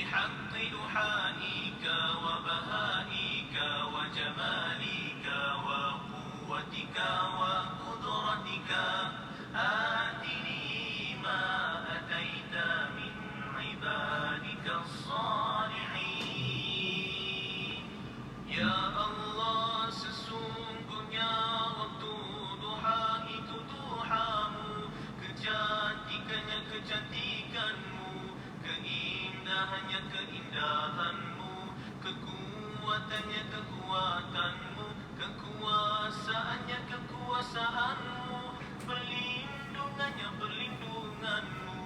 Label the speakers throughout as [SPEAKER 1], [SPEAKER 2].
[SPEAKER 1] بحق دحائك وبهائك وجمالك وقوتك وقدرتك آتني ما أتيت من عبادك الصالحين. Ya Allah, sesungguhnya waktu duha itu duhamu, kecantikannya kecantikanmu, keindahannya keindahanmu, kekuatannya kekuatanmu, kekuasaannya kekuasaanmu, perlindungannya perlindunganmu.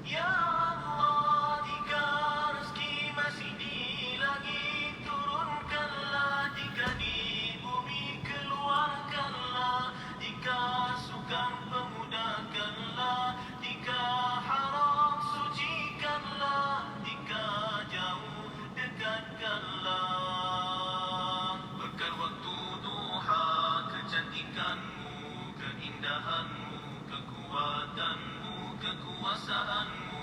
[SPEAKER 1] Ya Allah, jika rezeki masih di langit turunkanlah, jika di bumi keluarkanlah, jika sukar pemudahkanlah, jika haram sucikanlah, jika jauh dekatkanlah. Berkat waktu duha, kecantikanmu, keindahanmu, kekuatanmu, kekuasaanmu,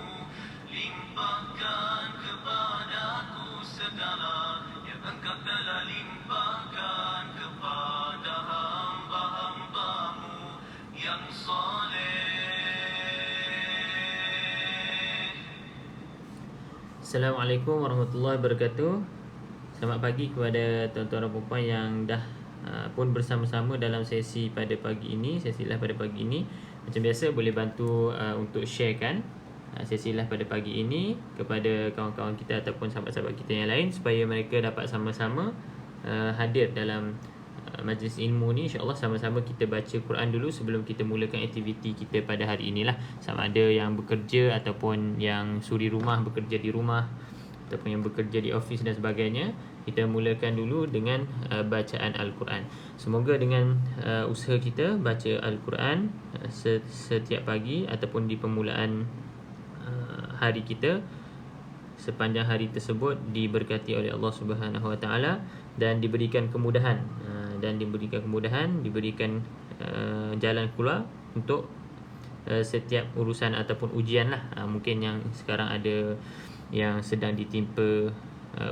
[SPEAKER 1] limpahkan kepadaku segala yang engkau telah limpahkan kepada hamba-hambamu yang saleh.
[SPEAKER 2] Assalamualaikum warahmatullahi wabarakatuh. Selamat pagi kepada tuan-tuan dan puan yang dah pun bersama-sama dalam sesi pada pagi ini, sesi live pada pagi ini. Macam biasa boleh bantu untuk sharekan sesi live pada pagi ini kepada kawan-kawan kita ataupun sahabat-sahabat kita yang lain supaya mereka dapat sama-sama hadir dalam majlis ilmu ni. InsyaAllah sama-sama kita baca Quran dulu sebelum kita mulakan aktiviti kita pada hari inilah. Sama ada yang bekerja ataupun yang suri rumah, bekerja di rumah ataupun yang bekerja di office dan sebagainya, kita mulakan dulu dengan bacaan Al-Quran. Semoga dengan usaha kita baca Al-Quran setiap pagi ataupun di permulaan hari kita, sepanjang hari tersebut diberkati oleh Allah Subhanahu Wa Taala dan diberikan kemudahan diberikan jalan keluar untuk setiap urusan ataupun ujian lah. Mungkin yang sekarang ada yang sedang ditimpa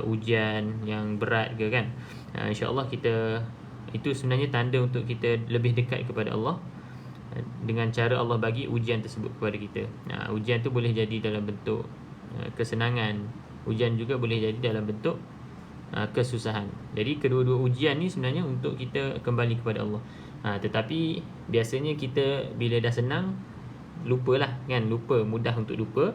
[SPEAKER 2] ujian yang berat ke kan, insya-Allah kita, itu sebenarnya tanda untuk kita lebih dekat kepada Allah dengan cara Allah bagi ujian tersebut kepada kita. Ujian tu boleh jadi dalam bentuk kesenangan, ujian juga boleh jadi dalam bentuk kesusahan. Jadi kedua-dua ujian ni sebenarnya untuk kita kembali kepada Allah. Tetapi biasanya kita bila dah senang lupalah kan, mudah untuk lupa.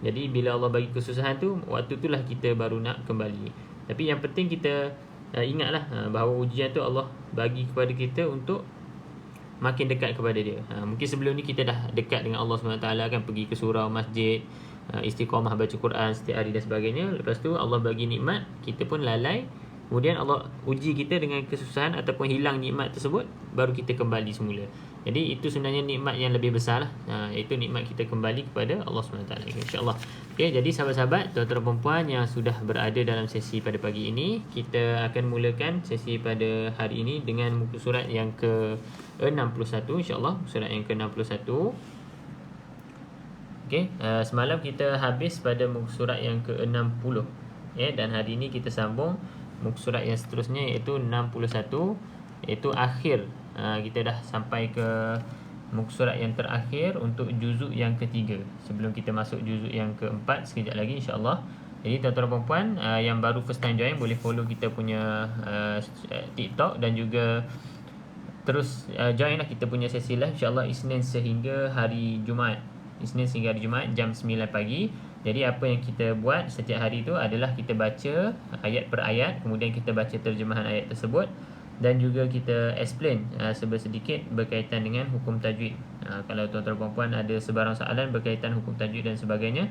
[SPEAKER 2] Jadi bila Allah bagi kesusahan tu, waktu itulah kita baru nak kembali. Tapi yang penting kita ingatlah bahawa ujian tu Allah bagi kepada kita untuk makin dekat kepada dia. Mungkin sebelum ni kita dah dekat dengan Allah SWT kan, pergi ke surau, masjid, istiqamah baca Quran setiap hari dan sebagainya. Lepas tu Allah bagi nikmat, kita pun lalai. Kemudian Allah uji kita dengan kesusahan ataupun hilang nikmat tersebut, baru kita kembali semula. Jadi itu sebenarnya nikmat yang lebih besar lah, iaitu nikmat kita kembali kepada Allah SWT, insyaAllah. Okay, jadi sahabat-sahabat, tuan-tuan dan puan yang sudah berada dalam sesi pada pagi ini, kita akan mulakan sesi pada hari ini dengan muka surat yang ke-61, insyaAllah, surat yang ke-61. Okay, semalam kita habis pada muka surat yang ke-60, dan hari ini kita sambung muka surat yang seterusnya, iaitu 61, iaitu akhir. Kita dah sampai ke muka surat yang terakhir untuk juzuk yang ketiga, sebelum kita masuk juzuk yang keempat sekejap lagi, insyaAllah. Jadi tuan-tuan dan puan yang baru first time join, boleh follow kita punya TikTok dan juga terus join lah kita punya sesi live, insyaAllah Isnin sehingga hari Jumaat, jam 9 pagi. Jadi apa yang kita buat setiap hari itu adalah kita baca ayat per ayat, kemudian kita baca terjemahan ayat tersebut, dan juga kita explain sedikit berkaitan dengan hukum tajwid. Kalau tuan-tuan dan puan ada sebarang soalan berkaitan hukum tajwid dan sebagainya,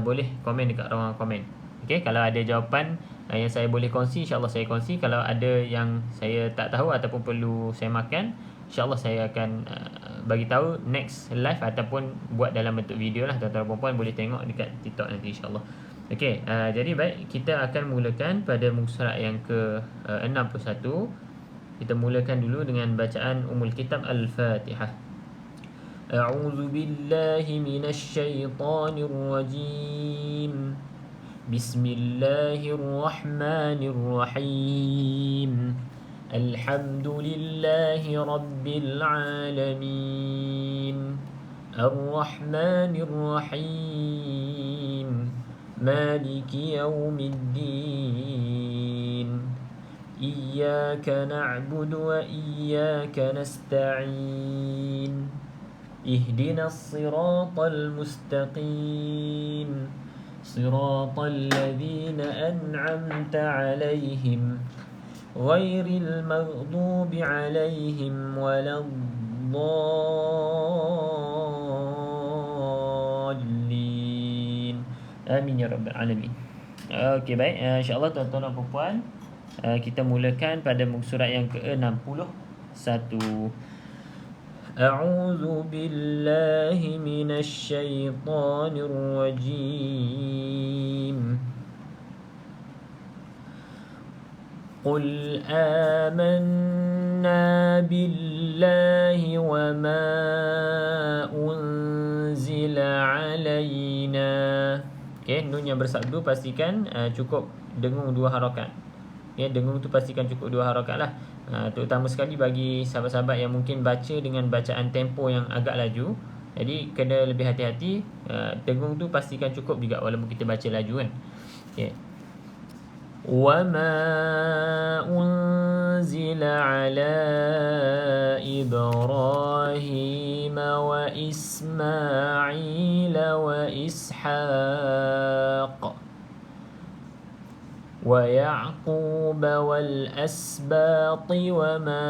[SPEAKER 2] boleh komen dekat ruangan komen. Okay, kalau ada jawapan yang saya boleh kongsi, insyaAllah saya kongsi. Kalau ada yang saya tak tahu ataupun perlu saya makan, insyaAllah saya akan bagi tahu next live ataupun buat dalam bentuk video lah. Tuan-tuan dan puan boleh tengok dekat TikTok nanti, insyaAllah. Okey, jadi baik, kita akan mulakan pada muka surat yang ke-61. Kita mulakan dulu dengan bacaan Ummul Kitab Al-Fatihah. أعوذ بالله من الشيطان الرجيم بسم الله الرحمن الرحيم الحمد لله رب العالمين الرحمن الرحيم مالك يوم الدين إياك نعبد وإياك نستعين اهدنا الصراط المستقيم صراط الذين أنعمت عليهم غير المغضوب عليهم ولا الضالين آمين يا رب العالمين. Okey, baik, insya-Allah tuan-tuan dan puan-puan, kita mulakan pada muka surat yang ke-61. A'udzu billahi minasy syaithanir rajim. Qul amanna billahi wa ma unzila alaina. Okay, nun yang bersabdu pastikan cukup dengung 2 harakat. Okay, dengung tu pastikan cukup 2 harakat lah. Terutama sekali bagi sahabat-sahabat yang mungkin baca dengan bacaan tempo yang agak laju. Jadi kena lebih hati-hati. Dengung tu pastikan cukup juga walaupun kita baca laju kan. Okay. وَمَا أُنزِلَ عَلَى إِبْرَاهِيمَ وَإِسْمَاعِيلَ وَإِسْحَاقَ وَيَعْقُوبَ وَالْأَسْبَاطِ وَمَا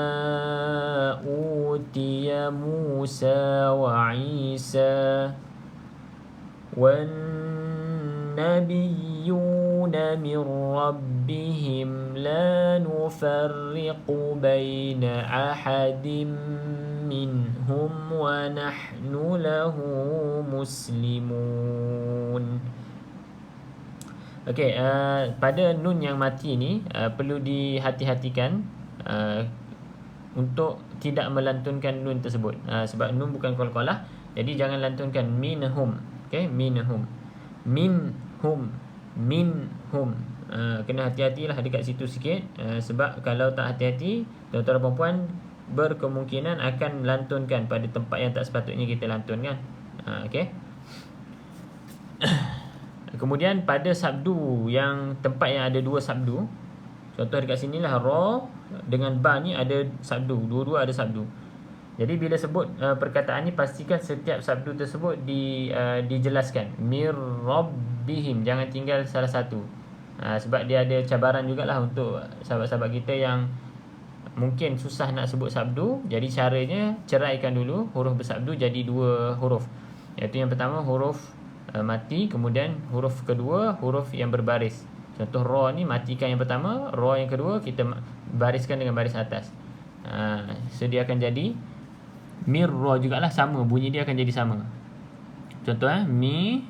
[SPEAKER 2] أُوتِيَ مُوسَى وَعِيسَى والنبيون من ربهم لا نفرق بين أحد منهم ونحن له مسلمون. Okey, pada nun yang mati ni perlu dihati-hatikan untuk tidak melantunkan nun tersebut. Sebab nun bukan qalqalah, jadi jangan lantunkan minhum. Okey, minhum. Minhum. Kena hati-hatilah dekat situ sikit, sebab kalau tak hati-hati, tuan-tuan dan puan berkemungkinan akan lantunkan pada tempat yang tak sepatutnya kita lantunkan. Okey. Kemudian pada sabdu yang tempat yang ada 2 sabdu, contoh dekat sinilah ra dengan ba ni ada sabdu, dua-dua ada sabdu. Jadi bila sebut perkataan ni, pastikan setiap sabdu tersebut dijelaskan. Mir rabbihim, jangan tinggal salah satu. Sebab dia ada cabaran jugalah untuk sahabat-sahabat kita yang mungkin susah nak sebut sabdu. Jadi caranya ceraikan dulu huruf bersabdu jadi 2 huruf. Iaitu yang pertama huruf mati, kemudian huruf kedua huruf yang berbaris. Contoh ra ni matikan yang pertama, ra yang kedua kita bariskan dengan baris atas. So dia akan jadi mirra jugalah, sama, bunyi dia akan jadi sama. Contoh mi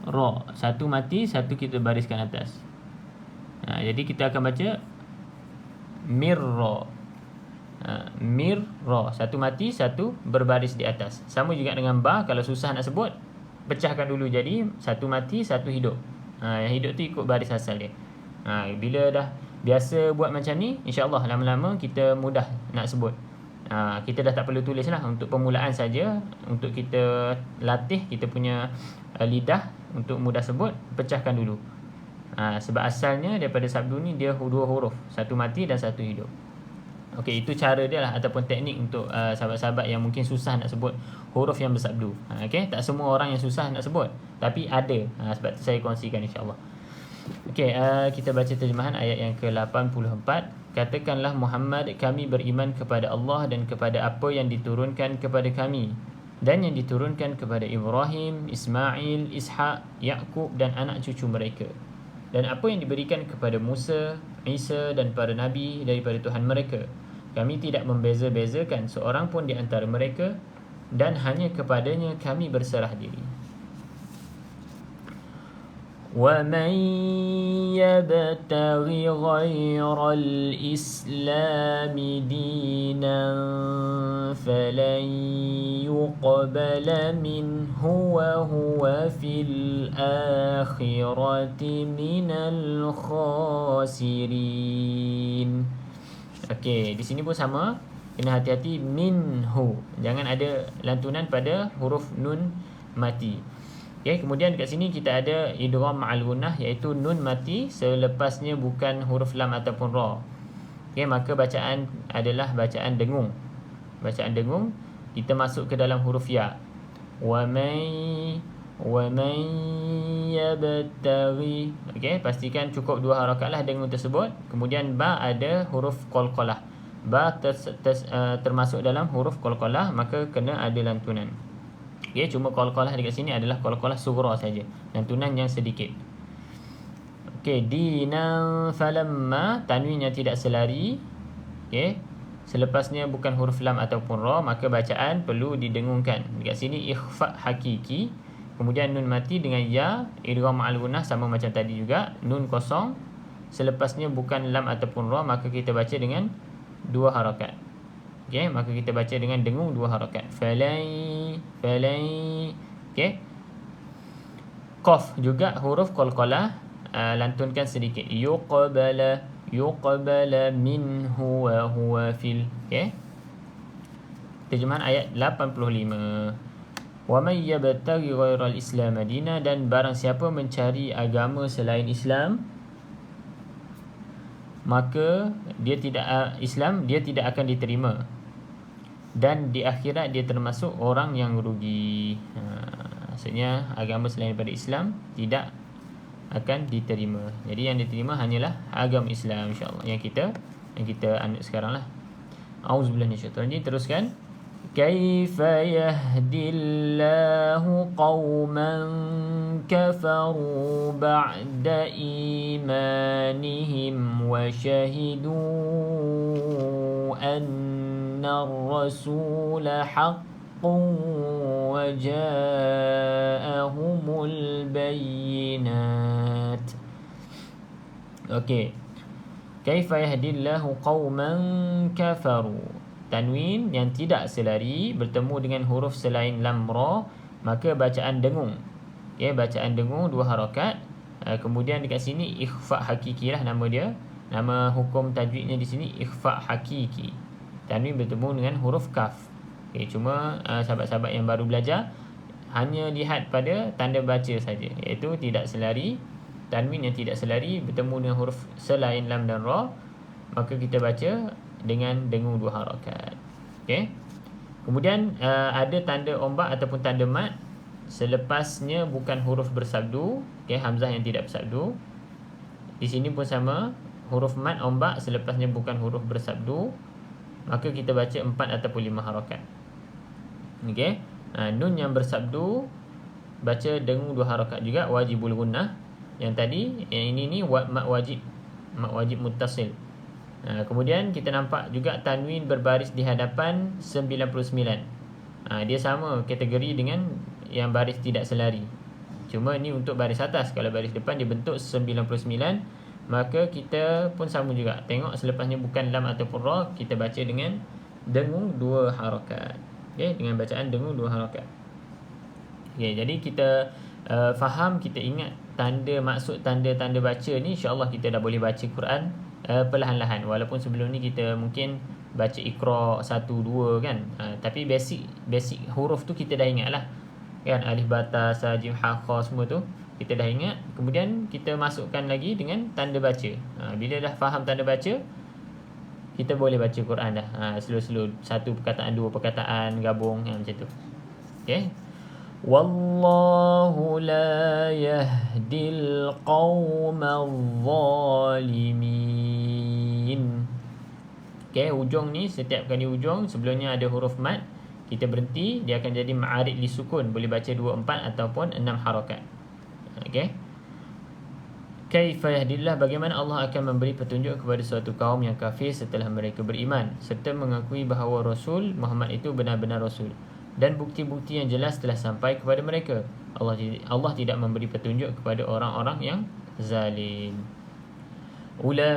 [SPEAKER 2] ra, satu mati, satu kita bariskan atas. Jadi kita akan baca mirra. Mirra, satu mati, satu berbaris di atas. Sama juga dengan ba, kalau susah nak sebut, pecahkan dulu jadi satu mati, satu hidup. Yang hidup tu ikut baris asal dia. Bila dah biasa buat macam ni, insya-Allah lama-lama kita mudah nak sebut. Kita dah tak perlu tulis lah. Untuk permulaan saja, untuk kita latih kita punya lidah untuk mudah sebut, pecahkan dulu. Sebab asalnya daripada sabdu ni dia 2 huruf, satu mati dan satu hidup. Okey, itu cara dia lah, ataupun teknik untuk sahabat-sahabat yang mungkin susah nak sebut huruf yang bersabdu. Okey, tak semua orang yang susah nak sebut, tapi ada. Sebab tu saya kongsikan insya-Allah. Okey, kita baca terjemahan ayat yang ke-84. Katakanlah Muhammad, kami beriman kepada Allah dan kepada apa yang diturunkan kepada kami dan yang diturunkan kepada Ibrahim, Ismail, Ishak, Yaqub dan anak cucu mereka, dan apa yang diberikan kepada Musa, Isa dan para nabi daripada Tuhan mereka. Kami tidak membeza-bezakan seorang pun di antara mereka, dan hanya kepadanya kami berserah diri. ومن يبتغ غير الإسلام دينا فلن يقبل منه وهو في الآخرة من الخاسرين. Okey, di sini pun sama. Kena hati-hati minhu. Jangan ada lantunan pada huruf nun mati. Okey, kemudian dekat sini kita ada idgham ma'al gunnah, iaitu nun mati selepasnya bukan huruf lam ataupun ra. Okey, maka bacaan adalah bacaan dengung. Bacaan dengung kita masuk ke dalam huruf ya. Wa may yabtaghi. Okey, pastikan cukup 2 harakatlah dengung tersebut. Kemudian ba ada huruf qalqalah. Ba termasuk dalam huruf qalqalah, maka kena ada lantunan. Okey, cuma qalqalah dekat sini adalah qalqalah sughra saja. Lantunan yang sedikit. Okey, dinan falamma, tanwin yang tidak selari. Okey, selepasnya bukan huruf lam ataupun ra, maka bacaan perlu didengungkan. Dekat sini ikhfa hakiki. Kemudian nun mati dengan ya, idgham ma'al gunnah sama macam tadi juga. Nun kosong, selepasnya bukan lam ataupun ra, maka kita baca dengan 2 harakat. Okey, maka kita baca dengan dengung 2 harakat. Falai. Okey. Qaf juga huruf qalqalah, lantunkan sedikit. Yuqbala minhu wa huwa fil. Okey. Terjemahan ayat 85. Wa may yabtaghi ghairal islam dina, dan barang siapa mencari agama selain Islam, maka dia tidak akan diterima, dan di akhirat dia termasuk orang yang rugi. Maksudnya agama selain daripada Islam tidak akan diterima. Jadi yang diterima hanyalah agama Islam, insya-Allah, yang kita anut sekarang lah. Auzubillahi minasyaitonir rajim. Teruskan. Kaifa yahdillahu qauman kafaru ba'da imanihim wa shahidu anna ar-rasula haqqun wa ja'ahumul bayyinat. Okey. Kaifa yahdillahu qauman kafaru. Tanwin yang tidak selari bertemu dengan huruf selain lam ra, maka bacaan dengung. Okey, bacaan dengung 2 harakat. Kemudian dekat sini ikhfa hakiki lah nama dia. Nama hukum tajwidnya di sini ikhfa hakiki. Tanwin bertemu dengan huruf kaf. Okey, cuma sahabat-sahabat yang baru belajar hanya lihat pada tanda baca saja, iaitu tidak selari. Tanwin yang tidak selari bertemu dengan huruf selain lam dan ra, maka kita baca dengan dengung 2 harakat. Okey. Kemudian ada tanda ombak ataupun tanda mat selepasnya bukan huruf bersabdu. Okey, hamzah yang tidak bersabdu. Di sini pun sama, huruf mat ombak selepasnya bukan huruf bersabdu, maka kita baca 4 ataupun 5 harakat. Okey. Nun yang bersabdu baca dengung 2 harakat juga, wajibul gunnah. Yang tadi, yang ini ni mat wajib muttasil. Kemudian kita nampak juga tanwin berbaris di hadapan 99. Dia sama kategori dengan yang baris tidak selari. Cuma ni untuk baris atas. Kalau baris depan dia bentuk 99, maka kita pun sama juga. Tengok selepasnya bukan lam ataupun ra, kita baca dengan dengung 2 harakat. Okey, dengan bacaan dengung 2 harakat. Okey, jadi kita faham, kita ingat maksud tanda-tanda baca ni, insya-Allah kita dah boleh baca Quran perlahan-lahan. Walaupun sebelum ni kita mungkin baca Iqra 1 2 kan, tapi basic huruf tu kita dah ingat lah kan, alif ba ta sa jim ha kha semua tu kita dah ingat. Kemudian kita masukkan lagi dengan tanda baca. Bila dah faham tanda baca, kita boleh baca Quran dah. Slow-slow, 1 perkataan 2 perkataan gabung macam tu. Okey. Wallahu la yahdil qaumal zalimin. Okey, ujung ni setiap kali ujung sebelumnya ada huruf mat, kita berhenti, dia akan jadi ma'arid li sukun, boleh baca 2 4 ataupun 6 harakat. Okey. Kaifa yahdillah, bagaimana Allah akan memberi petunjuk kepada suatu kaum yang kafir setelah mereka beriman serta mengakui bahawa Rasul Muhammad itu benar-benar Rasul. dan bukti-bukti yang jelas telah sampai kepada mereka. Allah tidak memberi petunjuk kepada orang-orang yang zalim. Ulaika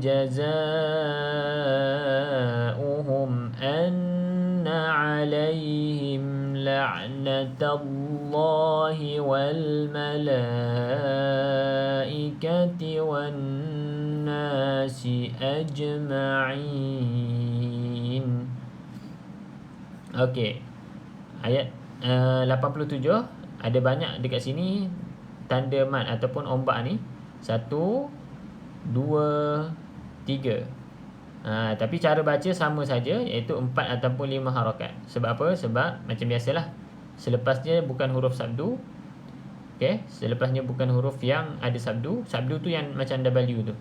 [SPEAKER 2] jazaohum anna alaihim la'natullahi wal malaikati wan nasi ajma'in. Okey. Ayat 87 ada banyak dekat sini tanda mat ataupun ombak ni. 1 2 3. Tapi cara baca sama saja, iaitu 4 ataupun 5 harakat. Sebab apa? Sebab macam biasalah, selepasnya bukan huruf sabdu. Okey, selepasnya bukan huruf yang ada sabdu. Sabdu tu yang macam W tu.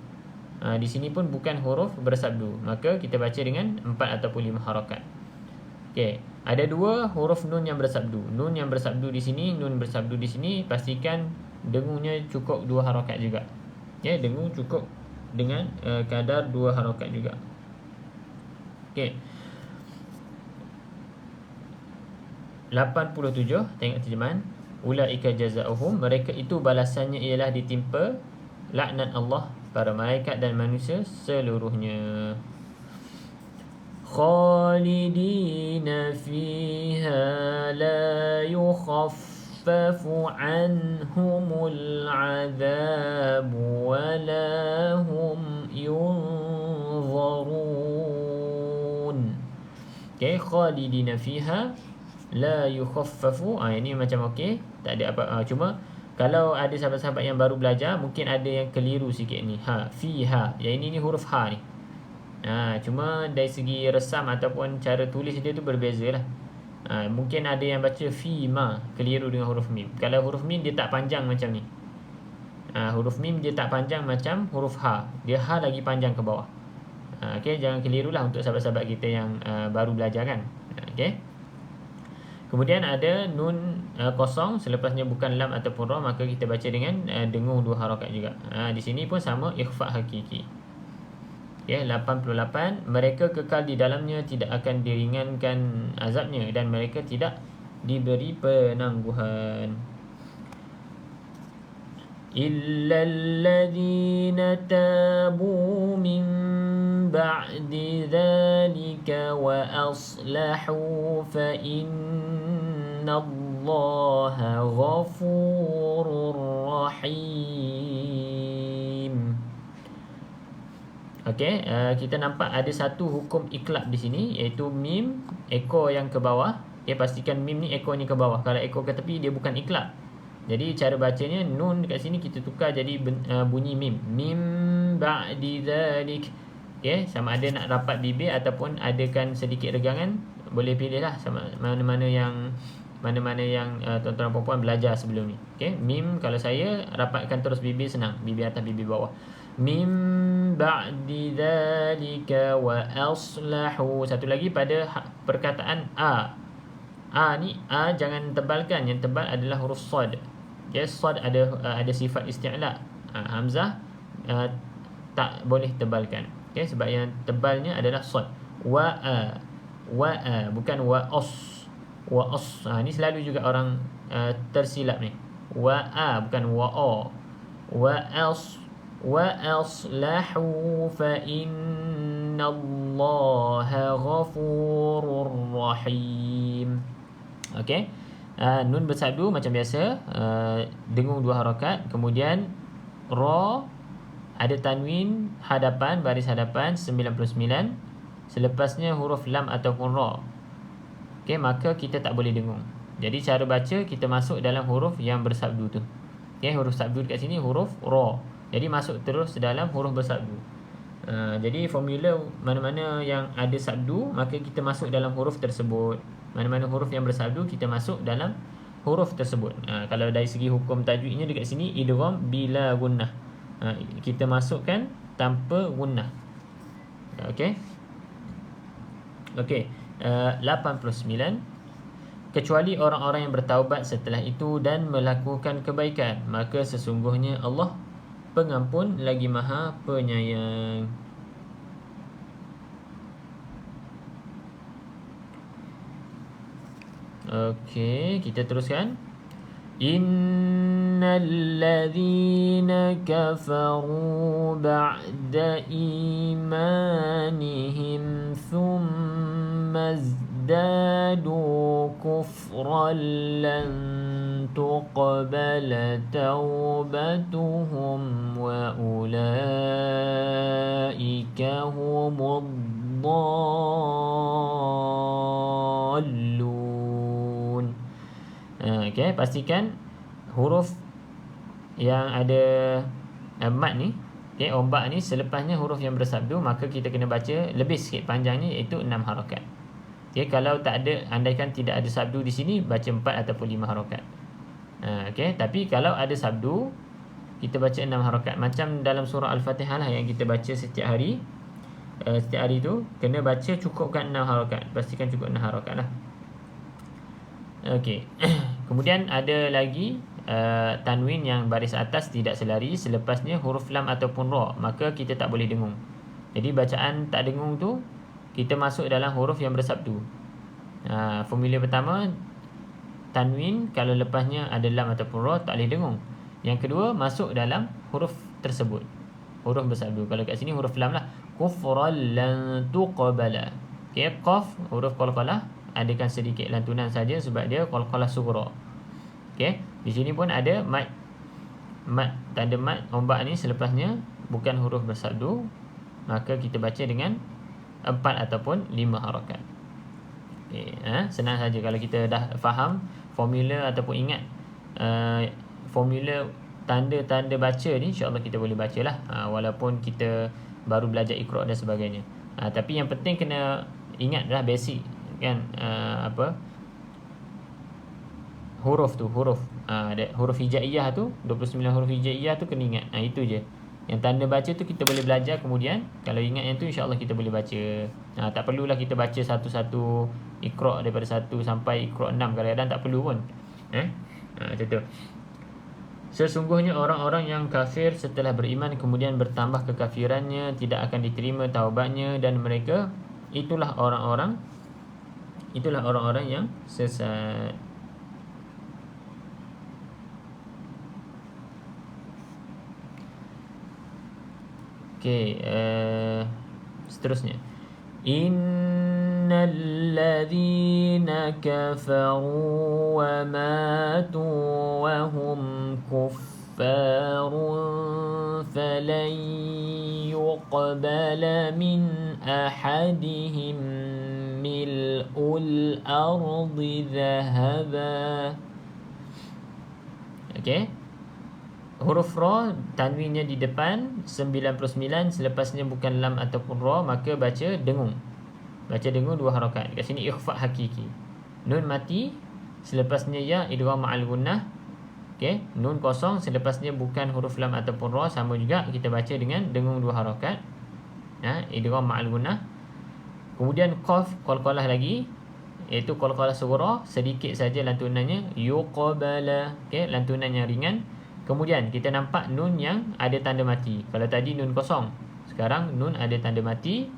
[SPEAKER 2] Di sini pun bukan huruf bersabdu. Maka kita baca dengan 4 ataupun 5 harakat. Okey, ada 2 huruf nun yang bersabdu. Nun yang bersabdu di sini, nun bersabdu di sini. Pastikan dengungnya cukup 2 harakat juga. Ya, dengung cukup dengan kadar 2 harakat juga. Okey. 87, tengok terjemahan. Ulaika jazaohum, mereka itu balasannya ialah ditimpa laknat Allah para malaikat dan manusia seluruhnya. Khalidina fiha la yukhaffafu anhumul azab wa la hum yunzarun. Okay, khalidina fiha la yukhaffafu. Ini macam okey, tak ada apa. Cuma kalau ada sahabat-sahabat yang baru belajar, mungkin ada yang keliru sikit ni. Fiha. Yang ini huruf ha ni. Cuma dari segi resam ataupun cara tulis dia tu berbeza lah. Mungkin ada yang baca fima, keliru dengan huruf mim. Kalau huruf mim dia tak panjang macam ni. Huruf mim dia tak panjang macam huruf ha. Dia ha lagi panjang ke bawah. Okay, jangan kelirulah untuk sahabat-sahabat kita yang baru belajar kan. Okay. Kemudian ada nun kosong, selepasnya bukan lam ataupun ra, maka kita baca dengan dengung 2 harakat juga. Di sini pun sama, ikhfa hakiki. Ya, 88, mereka kekal di dalamnya, tidak akan diringankan azabnya dan mereka tidak diberi penangguhan. Illal ladzina tabu min ba'di dzalika wa aslahu fa innallaha ghafurur rahim. Okey, kita nampak ada satu hukum iklab di sini, iaitu mim ekor yang ke bawah. Okay, pastikan mim ni ekornya ke bawah. Kalau ekor ke tepi dia bukan iklab. Jadi cara bacanya nun dekat sini kita tukar jadi bunyi mim. Mim ba'di dzalik. Okey, sama ada nak rapat bibir ataupun adakan sedikit regangan, boleh pilihlah sama mana-mana yang tuan-tuan dan puan-puan belajar sebelum ni. Okey, mim kalau saya rapatkan terus bibir senang, bibir atas bibir bawah. Mim ba'di dzalika wa aslahu. Satu lagi pada perkataan a. A ni jangan tebalkan, yang tebal adalah huruf sad. Yes, sad ada sifat isti'la. Hamzah tak boleh tebalkan. Okay, sebab yang tebalnya adalah sad. Wa a bukan wa os. Wa os. Ni selalu juga orang tersilap ni. Wa a bukan wa o. Wa aslahu fa innallaha ghafurur rahim. Okey. Nun bersabdu macam biasa, dengung 2 harakat. Kemudian ra ada tanwin hadapan, baris hadapan 99. Selepasnya huruf lam ataupun ra. Okey, maka kita tak boleh dengung. Jadi cara baca kita masuk dalam huruf yang bersabdu tu. Okey, huruf sabdu dekat sini huruf ra. Jadi masuk terus dalam huruf bersabdu. Jadi formula mana-mana yang ada sabdu, maka kita masuk dalam huruf tersebut. Mana-mana huruf yang bersabdu, kita masuk dalam huruf tersebut. Kalau dari segi hukum tajwidnya dekat sini, idgham bila gunnah. Kita masukkan tanpa gunnah. Okey. 89. Kecuali orang-orang yang bertaubat setelah itu dan melakukan kebaikan, maka sesungguhnya Allah Pengampun lagi Maha Penyayang. Okey, kita teruskan. Innal ladzina kafaru ba'da imanihim thumma izdadu kufran lan tuqbala taubatuhum wa ulaika humud dhallun. Okay, pastikan huruf yang ada mat ni, okay, ombak ni selepasnya huruf yang bersabdu, maka kita kena baca lebih sikit panjangnya, iaitu 6 harakat. Okay, kalau tak ada, andaikan tidak ada sabdu di sini, baca 4 ataupun 5 harakat. Okay, tapi kalau ada sabdu, kita baca 6 harakat. Macam dalam surah Al-Fatihah lah yang kita baca setiap hari. Setiap hari tu kena baca cukupkan 6 harakat. Pastikan cukup 6 harakat lah. Okey. Kemudian ada lagi tanwin yang baris atas tidak selari, selepasnya huruf lam ataupun ra, maka kita tak boleh dengung. Jadi bacaan tak dengung tu kita masuk dalam huruf yang bersabdu. Formula pertama, tanwin kalau lepasnya ada lam ataupun ra tak boleh dengung. Yang kedua, masuk dalam huruf tersebut, huruf bersabdu. Kalau kat sini huruf lam lah, kufran lan tuqbala. Okey, qaf huruf qalqalah, adakan sedikit lantunan saja sebab dia qalqalah sughra. Okey, di sini pun ada mat, tanda mat ombak ni selepasnya bukan huruf bersabdu, maka kita baca dengan 4 ataupun 5 harakat. Okey, senang saja kalau kita dah faham formula ataupun ingat formula tanda-tanda baca ni, insya-Allah kita boleh bacalah, walaupun kita baru belajar Iqra dan sebagainya. Tapi yang penting kena ingatlah basic kan, huruf tu, huruf hijaiyah tu, 29 huruf hijaiyah tu kena ingat. Itu je. Yang tanda baca tu kita boleh belajar kemudian. Kalau ingat yang tu, insya-Allah kita boleh baca. Tak perlulah kita baca satu-satu Iqra daripada 1 sampai Iqra 6, kadang-kadang tak perlu pun. Macam tu. Sesungguhnya orang-orang yang kafir setelah beriman kemudian bertambah kekafirannya tidak akan diterima taubatnya, dan mereka itulah orang-orang yang sesat. Okey, seterusnya. Innal ladzina kafaru wa matu wa hum kuffarun falan yuqbala min ahadihim mil'ul ardi dhahaba. Okey, huruf ra tanwinnya di depan 99, selepasnya bukan lam ataupun ra, maka baca dengung. Baca dengung 2 harakat. Kat sini ikhfa hakiki. Nun mati, selepasnya ya idgham ma'al gunnah. Okey, nun kosong, selepasnya bukan huruf lam ataupun ra, sama juga kita baca dengan dengung 2 harakat. Idgham ma'al gunnah. Kemudian qaf qalqalah lagi, iaitu qalqalah sughra, sedikit saja lantunannya, yuqbala. Okey, lantunan yang ringan. Kemudian kita nampak nun yang ada tanda mati. Kalau tadi nun kosong, sekarang nun ada tanda mati,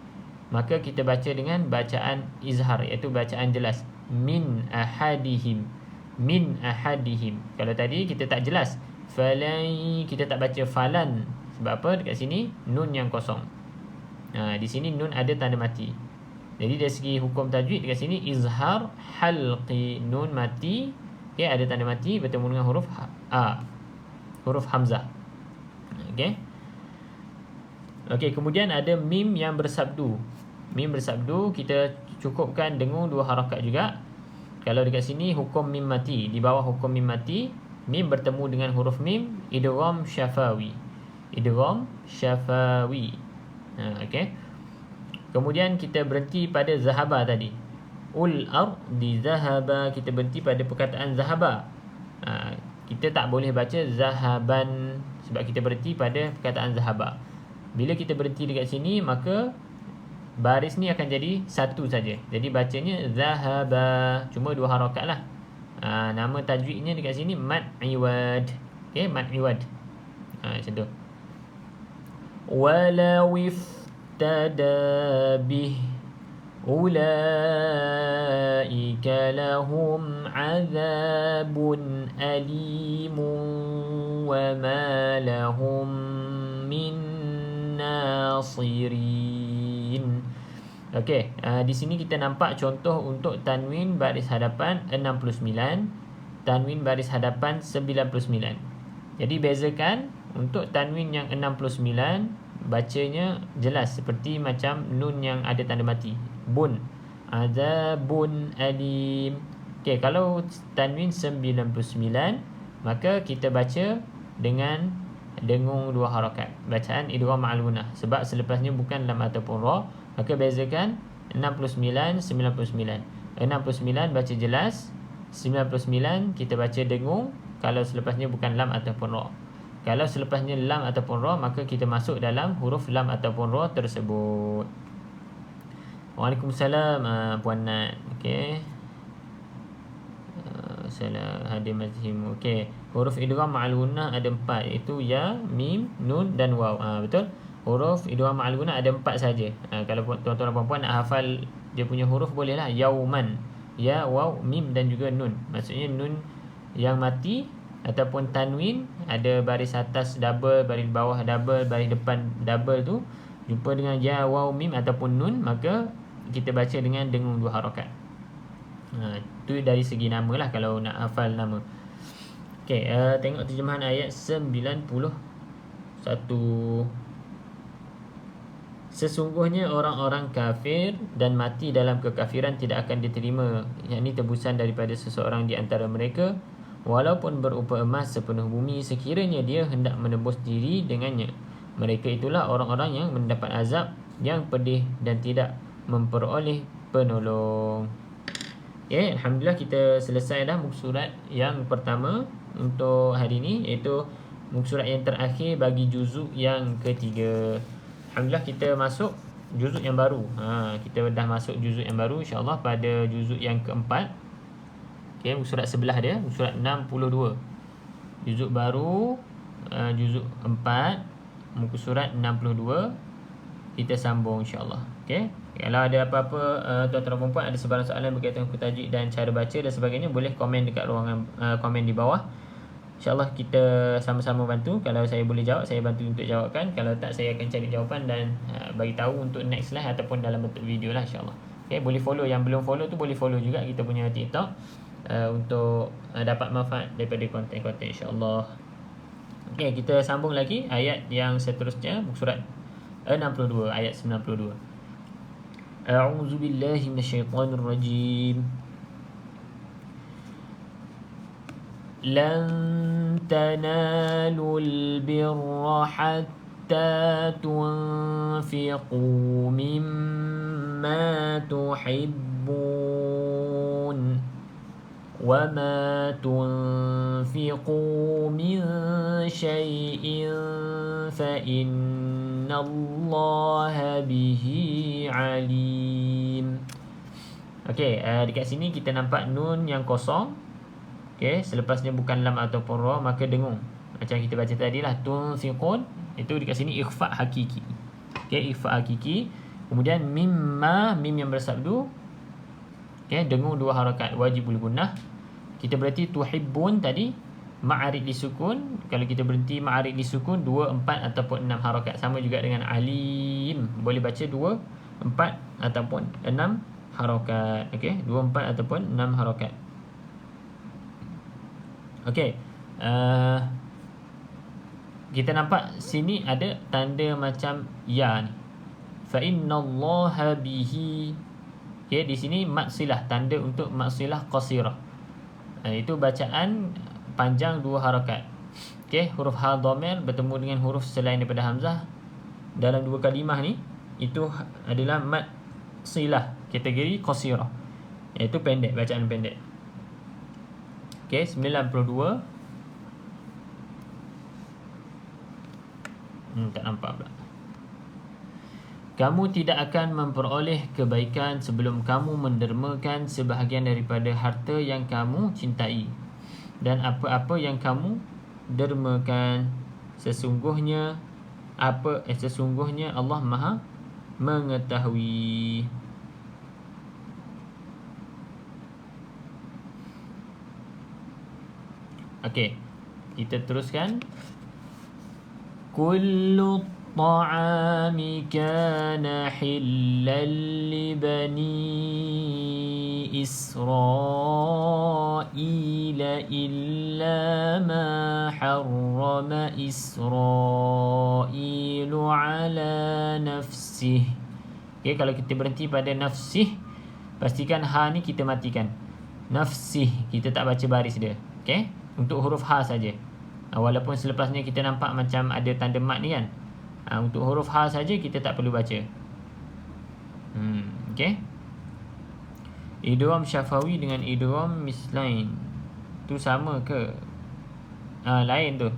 [SPEAKER 2] maka kita baca dengan bacaan izhar, iaitu bacaan jelas. Min ahadihim. Min ahadihim. Kalau tadi kita tak jelas, falai, kita tak baca falan. Sebab apa? Dekat sini nun yang kosong. Di sini nun ada tanda mati. Jadi dari segi hukum tajwid dekat sini izhar halqi, nun mati, okay, ada tanda mati bertemu dengan huruf a, huruf hamzah. Okey. Kemudian ada mim yang bersabdu. Mim bersabdu kita cukupkan dengung 2 harakat juga. Kalau dekat sini hukum mim mati, di bawah hukum mim mati, mim bertemu dengan huruf mim, idgham syafawi. Idgham syafawi. Okey. Kemudian kita berhenti pada zahaba tadi. Ul ardi zahaba, kita berhenti pada perkataan zahaba. Kita tak boleh baca zahaban sebab kita berhenti pada perkataan zahaba. Bila kita berhenti dekat sini, maka baris ni akan jadi satu saja. Jadi bacanya zahaba, cuma 2 harakat lah. Nama tajwidnya dekat sini mad iwad. Okey, mad iwad. Macam tu. Walau iftada bih ulaika لهم عذاب أليم وما لهم من ناصرين. Okey, di sini kita nampak contoh untuk tanwin baris hadapan 69, tanwin baris hadapan 99. Jadi bezakan untuk tanwin yang 69 bacanya jelas seperti macam nun yang ada tanda mati. Bun, azabun alim. Okey, kalau tanwin 99 maka kita baca dengan dengung dua harakat. Bacaan idgham ma'al gunnah sebab selepasnya bukan lam ataupun ra. Maka bezakan 69 99. 69 baca jelas, 99 kita baca dengung kalau selepasnya bukan lam ataupun ra. Kalau selepasnya lam ataupun ra maka kita masuk dalam huruf lam ataupun ra tersebut. Waalaikumsalam Puan Nat. Okey. Salam hadir majlis. Okey. Huruf idgham ma'al gunnah ada 4 iaitu ya, mim, nun dan waw. Betul? Huruf idgham ma'al gunnah ada 4 saja. Kalau tuan-tuan dan puan-puan nak hafal dia punya huruf bolehlah. Yauman, ya, waw, mim dan juga nun. Maksudnya nun yang mati ataupun tanwin ada baris atas double, baris bawah double, baris depan double tu jumpa dengan ya, waw, mim ataupun nun, maka kita baca dengan dengung dua harakat. Tu dari segi nama lah kalau nak hafal nama. Okey, tengok terjemahan ayat 91. Sesungguhnya orang-orang kafir dan mati dalam kekafiran tidak akan diterima, yakni tebusan daripada seseorang di antara mereka, walaupun berupa emas sepenuh bumi sekiranya dia hendak menebus diri dengannya. Mereka itulah orang-orang yang mendapat azab yang pedih dan tidak memperoleh penolong. Okay, Alhamdulillah kita selesai dah muka surat yang pertama untuk hari ini, iaitu muka surat yang terakhir bagi juzuk yang ketiga. Alhamdulillah kita masuk juzuk yang baru. Kita dah masuk juzuk yang baru insya-Allah pada juzuk yang keempat. Okey, muka surat sebelah dia, muka surat 62. Juzuk baru, juzuk 4, muka surat 62. Kita sambung insya-Allah. Okey. Kalau ada apa-apa tuan-tuan dan puan-puan ada sebarang soalan berkaitan dengan tajuk dan cara baca dan sebagainya, boleh komen dekat ruangan komen di bawah. InsyaAllah kita sama-sama bantu. Kalau saya boleh jawab, saya bantu untuk jawabkan. Kalau tak, saya akan cari jawapan dan bagi tahu untuk next live ataupun dalam bentuk video lah insyaAllah. Okay, boleh follow. Yang belum follow tu boleh follow juga kita punya TikTok untuk dapat manfaat daripada konten-konten insyaAllah. Okay, kita sambung lagi ayat yang seterusnya, surat 62, ayat 92. A'udzu billahi minasyaitonir rajim. لن تنالوا البر حتى تنفقوا مما تحبون وما تنفقوا من شيء فإن الله به عليم. Okey, dekat sini kita nampak nun yang kosong. Okey, selepasnya bukan lam ataupun ra maka dengung. Macam kita baca tadi lah, tunfiqun, itu dekat sini ikhfa hakiki. Okey, ikhfa hakiki. Kemudian mimma, mim yang bersabdu. Okey, dengung dua harakat wajibul gunnah. Kita berarti tuhibbun tadi ma'arid disukun. Kalau kita berhenti ma'arid disukun 2, 4 ataupun 6 harakat. Sama juga dengan alim. Boleh baca 2, 4 ataupun 6 harakat. Okey, 2, 4 ataupun 6 harakat. Okey, kita nampak sini ada tanda macam ya ni. Fa innallaha bihi. Okey, di sini maksilah, tanda untuk maksilah qasirah. Itu bacaan panjang 2 harakat. Okey, huruf ha dhamir bertemu dengan huruf selain daripada hamzah dalam 2 kalimah ni, itu adalah maksilah, kategori qasirah, iaitu pendek, bacaan pendek. Okey, 92. Tak nampak pula. Kamu tidak akan memperoleh kebaikan sebelum kamu mendermakan sebahagian daripada harta yang kamu cintai dan apa-apa yang kamu dermakan. Sesungguhnya Allah Maha mengetahui. Okey. Kita teruskan. Kullu ta'ami kana hillan li bani Israila illa ma harrama Israilu ala nafsih. Okay, kalau kita berhenti pada nafsih, pastikan ha ni kita matikan. Nafsih, kita tak baca baris dia. Okay, untuk huruf ha saja. Walaupun selepasnya kita nampak macam ada tanda mat ni kan. Untuk huruf ha saja kita tak perlu baca. Okay. Idgham syafawi dengan idgham mislain tu sama ke? Lain tu.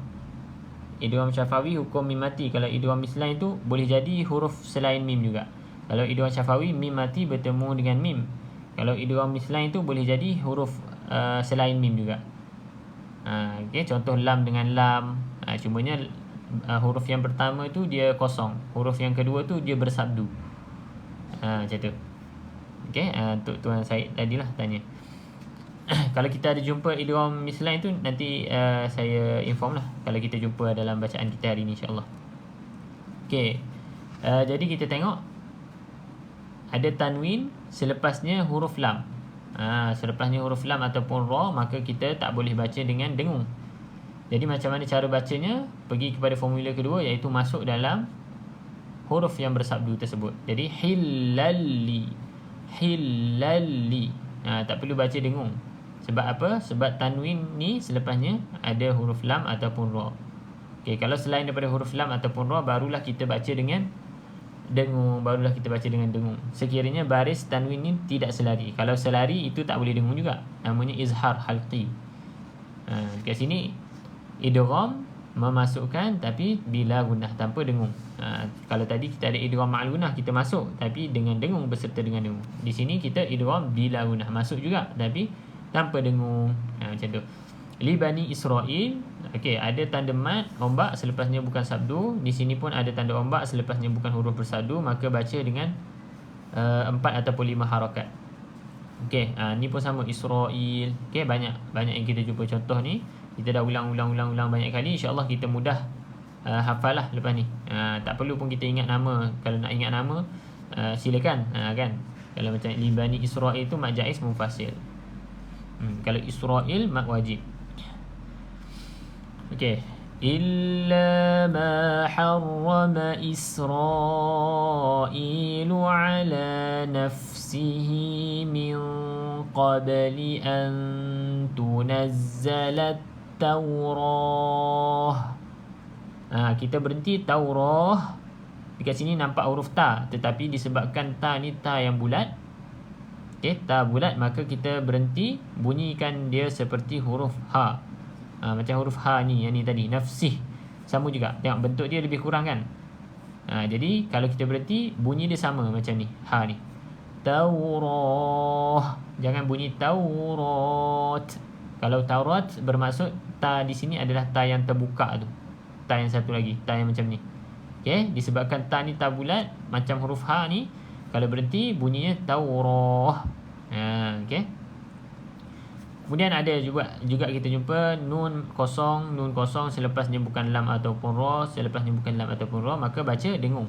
[SPEAKER 2] Idgham syafawi hukum mim mati. Kalau idgham mislain tu boleh jadi huruf selain mim juga. Kalau idgham syafawi mim mati bertemu dengan mim. Kalau idgham mislain tu boleh jadi huruf selain mim juga. Okay, contoh lam dengan lam. Cumanya huruf yang pertama tu dia kosong. Huruf yang kedua tu dia bersabdu. Macam tu. Okay, untuk Tuan Syed tadilah tanya. Kalau kita ada jumpa idgham mislain tu nanti saya inform lah kalau kita jumpa dalam bacaan kita hari ni insyaAllah. Okay, jadi kita tengok ada tanwin selepasnya huruf lam. Selepasnya huruf lam ataupun ra, maka kita tak boleh baca dengan dengung. Jadi macam mana cara bacanya? Pergi kepada formula kedua, iaitu masuk dalam huruf yang bersabdu tersebut. Jadi hillalli, hillalli. Tak perlu baca dengung. Sebab apa? Sebab tanwin ni selepasnya ada huruf lam ataupun ra. Okay, kalau selain daripada huruf lam ataupun ra, barulah kita baca dengan dengung, barulah kita baca dengan dengung. Sekiranya baris tanwin ni tidak selari. Kalau selari itu tak boleh dengung juga. Namanya izhar halqi. Kat sini idgham memasukkan tapi bila gunnah, tanpa dengung. Kalau tadi kita ada idgham ma'al gunnah, kita masuk tapi dengan dengung, beserta dengan dengung. Di sini kita idgham bila gunnah, masuk juga tapi tanpa dengung. Macam tu. Li bani Israil. Okey, ada tanda mat ombak selepasnya bukan sabdu. Di sini pun ada tanda ombak selepasnya bukan huruf bersabdu, maka baca dengan 4 ataupun 5 harakat. Okey, ni pun sama Israil. Okey, banyak yang kita jumpa contoh ni. Kita dah ulang banyak kali. InsyaAllah kita mudah hafal lah lepas ni. Tak perlu pun kita ingat nama. Kalau nak ingat nama silakan, kan. Kalau macam li bani Israil tu mat jaiz munfasil. Kalau Israil mat wajib. Okey. Illa ma harrama Israilu ala nafsihi min qabli an tunazzalat Taurah. Kita berhenti Taurah. Dekat sini nampak huruf ta, tetapi disebabkan ta ni ta yang bulat. Okey, ta bulat, maka kita berhenti, bunyikan dia seperti huruf ha. Macam huruf ha ni, yang ni tadi, nafsih. Sama juga. Tengok bentuk dia lebih kurang kan. Jadi kalau kita berhenti, bunyi dia sama macam ni, ha ni. Taurah. Jangan bunyi Taurat. Kalau Taurat bermaksud ta di sini adalah ta yang terbuka tu. Ta yang satu lagi, ta yang macam ni. Okey, disebabkan ta ni ta bulat macam huruf ha ni, kalau berhenti bunyinya Taurah. Okey. Kemudian ada juga kita jumpa nun kosong selepasnya bukan lam ataupun ra, selepasnya bukan lam ataupun ra, maka baca dengung.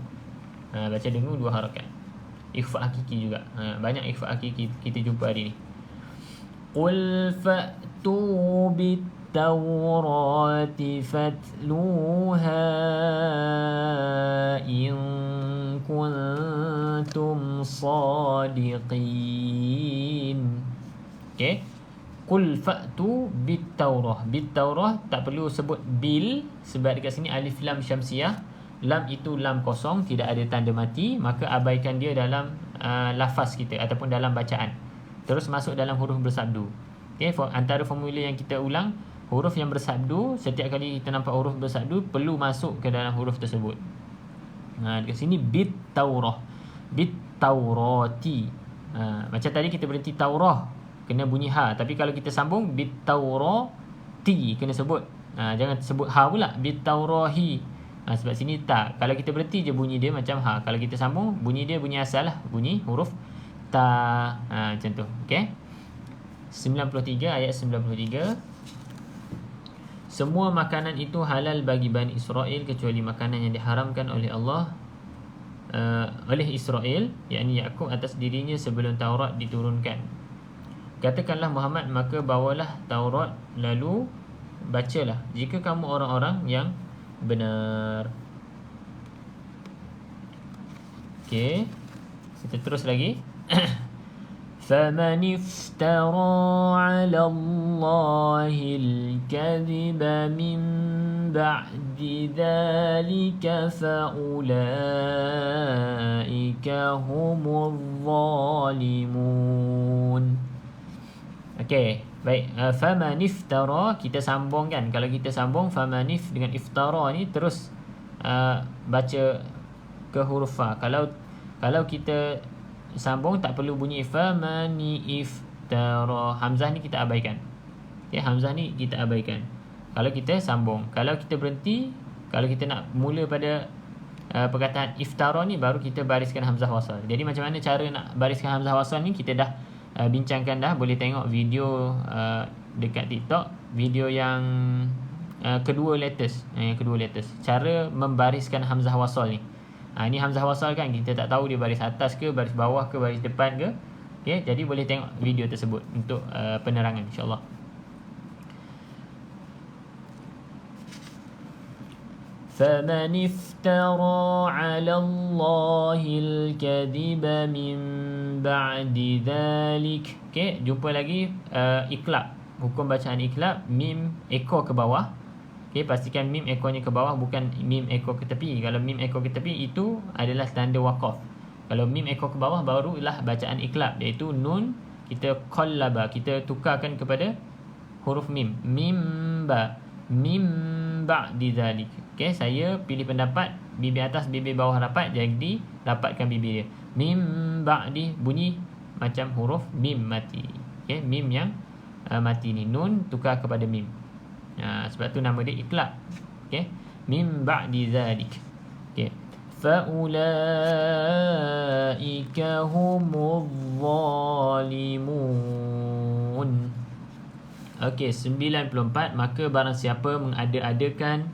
[SPEAKER 2] Baca dengung 2 harakat. Ikhfa hakiki juga. Banyak ikhfa hakiki kita jumpa hari ni. Qul fa'tu bit-taurati fatluha in kuntum sadiqin. Okey. Qul fa'tu bit-taurah. Bit-taurah tak perlu sebut bil, sebab dekat sini alif lam syamsiah. Lam itu lam kosong, tidak ada tanda mati, maka abaikan dia dalam lafaz kita ataupun dalam bacaan. Terus masuk dalam huruf bersabdu. Okay, antara formula yang kita ulang, huruf yang bersabdu, setiap kali kita nampak huruf bersabdu perlu masuk ke dalam huruf tersebut. Dekat sini bit-taurah, bit-taurati. Macam tadi kita berhenti taurah, kena bunyi ha. Tapi kalau kita sambung bit-taurati, kena sebut. Jangan sebut ha pula, bit-taurahi. Sebab sini tak. Kalau kita berhenti je bunyi dia macam ha. Kalau kita sambung, bunyi dia bunyi asal lah, bunyi huruf ta. Macam tu. Okay. 93, ayat 93. semua makanan itu halal bagi Bani Israel kecuali makanan yang diharamkan oleh Allah oleh Israel, yakni Yakub atas dirinya sebelum Taurat diturunkan. Katakanlah Muhammad, maka bawalah Taurat lalu bacalah jika kamu orang-orang yang benar. Okey, kita terus lagi. فَمَنِ افْتَرَى عَلَى اللَّهِ الْكَذِبَ مِنْ بَعْدِ ذَلِكَ فَأُولَئِكَ هُمُ الظَّالِمُونَ. Okey, baik. فَمَنِ افْتَرَى, kita sambung kan. Kalau kita sambung famanif dengan iftara ni terus baca ke huruf fa. Kalau kita sambung tak perlu bunyi famani iftara. Hamzah ni kita abaikan. Okey, hamzah ni kita abaikan kalau kita sambung. Kalau kita berhenti, kalau kita nak mula pada perkataan iftara ni, baru kita bariskan hamzah wasal. Jadi macam mana cara nak bariskan hamzah wasal ni kita dah bincangkan dah. Boleh tengok video dekat TikTok, video yang kedua latest, cara membariskan hamzah wasal ni. Ini hamzah wasal kan, kita tak tahu dia baris atas ke, baris bawah ke, baris depan ke. Okey, jadi boleh tengok video tersebut untuk penerangan insya-Allah. فَمَنِ افْتَرَى عَلَى اللَّهِ الْكَذِبَ مِنْ بَعْدِ ذَلِكَ. Okey, jumpa lagi iqlab. Hukum bacaan iqlab, mim ekor ke bawah. Okey, pastikan mim ekornya ke bawah, bukan mim ekor ke tepi. Kalau mim ekor ke tepi itu adalah tanda waqaf. Kalau mim ekor ke bawah barulah bacaan iqlab, iaitu nun kita qallaba, kita tukarkan kepada huruf mim. Mim ba'di zalik. Okey, saya pilih pendapat bibir atas bibir bawah rapat, jadi rapatkan bibir dia. Mim ba'di bunyi macam huruf mim mati. Okey, mim yang mati ni, nun tukar kepada mim. Sebab tu nama dia iqlab. Okey, mim ba'di zalik. Okey, faulaika humuz zalimun. Okey, 94. Maka barang siapa mengada-adakan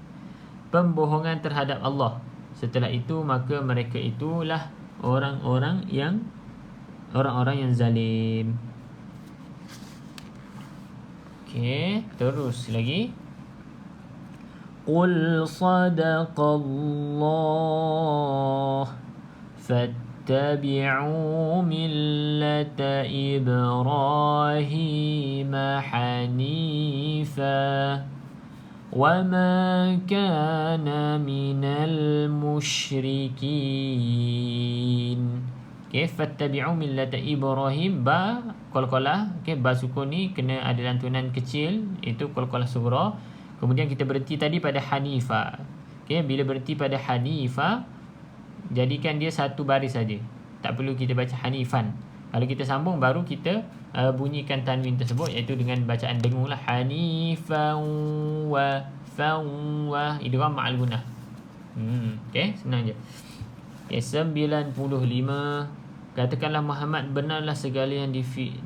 [SPEAKER 2] pembohongan terhadap Allah, setelah itu maka mereka itulah orang-orang yang zalim. Okey, terus lagi. Qul sadaqallah fattabi'u millata Ibrahim hanifa وَمَا كَانَ مِنَ الْمُشْرِكِينَ. Okay, fattabi'u millata Ibrahim, ba qalqalah. Okay, ba sukun ni kena ada lantunan kecil, itu qalqalah sughra. Kemudian kita berhenti tadi pada hanifa. Okay, bila berhenti pada hanifa, jadikan dia satu baris saja, tak perlu kita baca hanifan. Kalau kita sambung baru kita bunyikan tanwin tersebut, iaitu dengan bacaan dengung lah. Hanifan wa fawa, idgham ma'al gunnah. Okay, senang je. Okay, 95. Katakanlah Muhammad, benarlah segala yang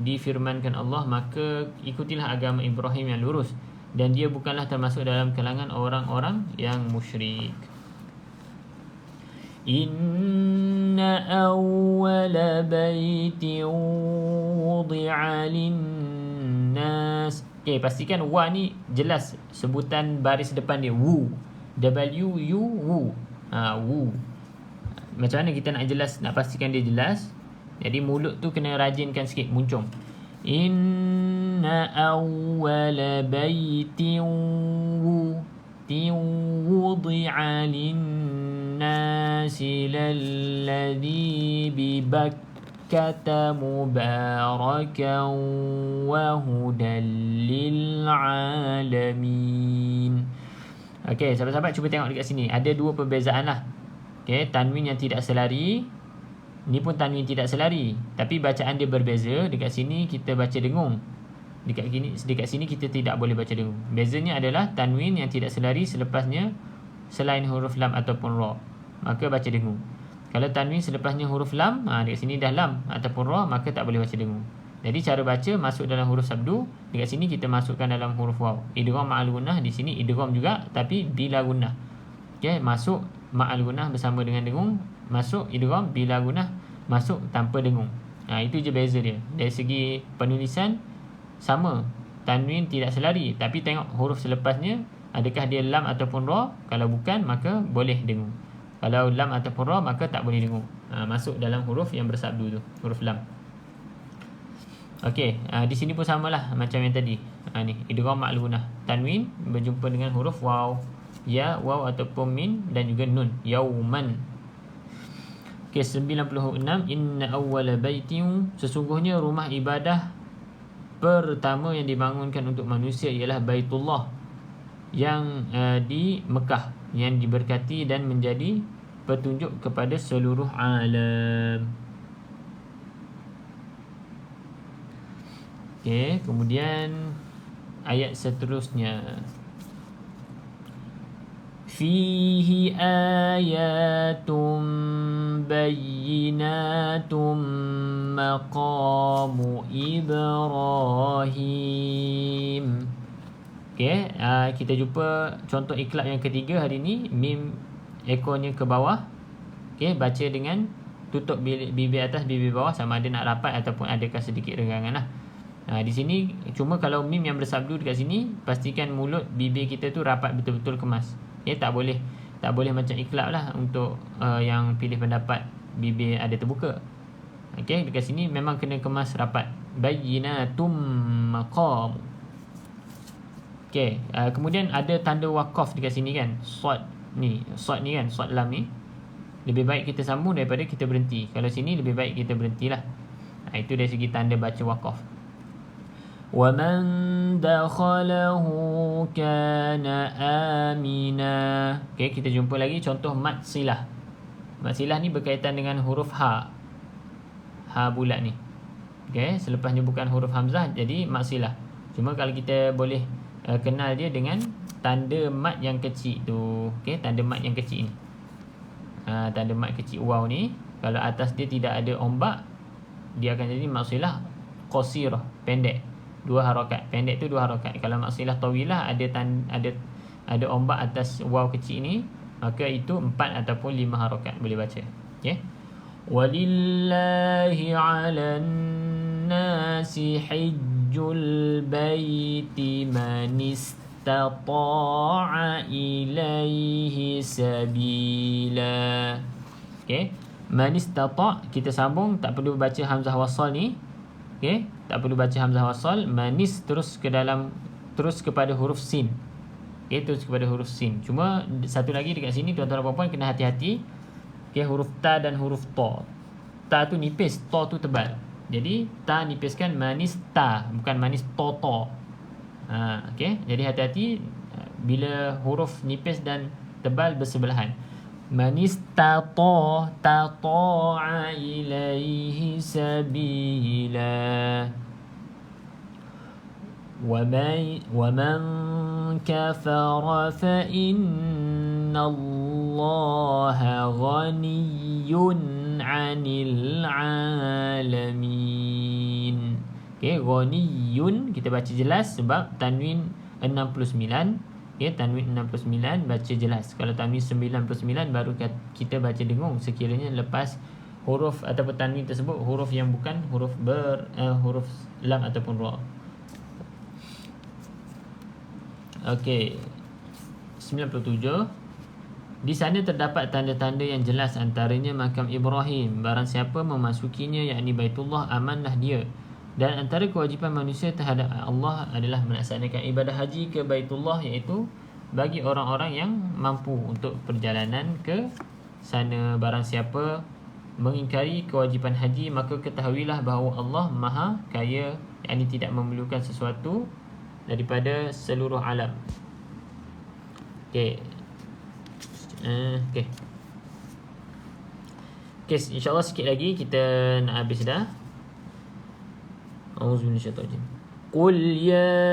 [SPEAKER 2] difirmankan Allah, maka ikutilah agama Ibrahim yang lurus, dan dia bukanlah termasuk dalam kalangan orang-orang yang musyrik. Inna awwala baitin wudi'a linnas. Okay, pastikan wa ni jelas sebutan baris depan dia, wu. W-U-U. Wu. Macam mana kita nak jelas, nak pastikan dia jelas? Jadi mulut tu kena rajinkan sikit, muncung. Inna awwala baitin wudi'a linnasi lalladhi bibakkata mubarakan wa hudan lil'alamin. Okay, sahabat-sahabat cuba tengok dekat sini. Ada dua perbezaan lah. Okay, tanwin yang tidak selari, ni pun tanwin tidak selari, tapi bacaan dia berbeza. Dekat sini kita baca dengung, dekat sini kita tidak boleh baca dengung. Bezanya adalah tanwin yang tidak selari selepasnya selain huruf lam ataupun ra, maka baca dengung. Kalau tanwin selepasnya huruf lam, dekat sini dah lam ataupun ra, maka tak boleh baca dengung. Jadi cara baca masuk dalam huruf sabdu, dekat sini kita masukkan dalam huruf waw. Idgham ma'al gunnah, di sini idgham juga tapi bila gunnah. Okey, masuk ma'al gunnah bersama dengan dengung, masuk idgham bila gunnah, masuk tanpa dengung. Itu je beza dia. Dari segi penulisan sama, tanwin tidak selari, tapi tengok huruf selepasnya adakah dia lam ataupun ra. Kalau bukan maka boleh dengung. Kalau lam ataupun ra maka tak boleh dengung. Masuk dalam huruf yang bersabdu tu, huruf lam. Okey, di sini pun samalah macam yang tadi. Ni idgham ma'al gunnah, tanwin berjumpa dengan huruf waw, ya, waw ataupun min dan juga nun, yauman. Okey, 96, inna awwala baitin, sesungguhnya rumah ibadah pertama yang dibangunkan untuk manusia ialah Baitullah yang di Mekah, yang diberkati dan menjadi petunjuk kepada seluruh alam. Okey, kemudian ayat seterusnya, fihi ayatum bayyinatum maqamu Ibrahim. Okey, kita jumpa contoh iklab yang ketiga hari ni. Mim ekornya ke bawah. Okey, baca dengan tutup bibir atas, bibir bawah, sama ada nak rapat ataupun adakah sedikit renggangan lah. Di sini cuma kalau mim yang bersabdu dekat sini, pastikan mulut bibir kita tu rapat betul-betul kemas. Tak boleh macam iklab lah untuk yang pilih pendapat bibir ada terbuka. Okey, dekat sini memang kena kemas rapat. Bayyinatum maqam. Okey, kemudian ada tanda waqaf dekat sini kan. Sad ni kan, sad lam ni. Lebih baik kita sambung daripada kita berhenti. Kalau sini lebih baik kita berhentilah. Itu dari segi tanda baca waqaf. وَمَنْ دَخَلَهُ كَانَ آمِنًا. Okey, kita jumpa lagi contoh mad silah. Mad silah ni berkaitan dengan huruf ha. Ha bulat ni. Okey, selepasnya bukan huruf hamzah, jadi mad silah. Cuma kalau kita boleh kenal dia dengan tanda mad yang kecil tu. Okey, tanda mad yang kecil ni. Tanda mad kecil waw ni, kalau atas dia tidak ada ombak, dia akan jadi mad silah qasirah, pendek. 2 harakat. Pendek tu 2 harakat. Kalau maksilah tawilah ada ombak atas waw kecil ni, maka itu 4 ataupun 5 harakat boleh baca. Okey. Walillahi 'alan nasi hajjul baiti man istata'a ilaihi sabila. Okey. Man istata' kita sambung, tak perlu baca hamzah wasal ni. Okey, tak perlu baca hamzah wasal. Manis terus kepada huruf sin. Okey, terus kepada huruf sin. Cuma satu lagi dekat sini tuan-tuan dan puan-puan kena hati-hati. Okey, huruf ta dan huruf ta. Ta tu nipis, ta tu tebal. Jadi ta nipiskan, manis ta, bukan manis to. Okey, jadi hati-hati bila huruf nipis dan tebal bersebelahan. Man istata'a ilaihi sabila wa man kafara fa inna Allaha ghaniyyun 'anil 'alamin. Okey, ghaniyyun kita baca jelas sebab tanwin 69. Okay, tanwin 69 baca jelas. Kalau tanwin 99 baru kita baca dengung sekiranya lepas huruf ataupun tanwin tersebut huruf yang bukan huruf huruf lam ataupun ra. Okey. 97. Di sana terdapat tanda-tanda yang jelas, antaranya makam Ibrahim. Barang siapa memasukinya, yakni Baitullah, amanlah dia. Dan antara kewajipan manusia terhadap Allah adalah melaksanakan ibadah haji ke Baitullah, iaitu bagi orang-orang yang mampu untuk perjalanan ke sana. Barang siapa mengingkari kewajipan haji, maka ketahuilah bahawa Allah Maha Kaya, yakni tidak memerlukan sesuatu daripada seluruh alam. Okey. Okey, insya-Allah sikit lagi kita nak habis dah. Auzubillahi minasyaitanir rajim. قل يا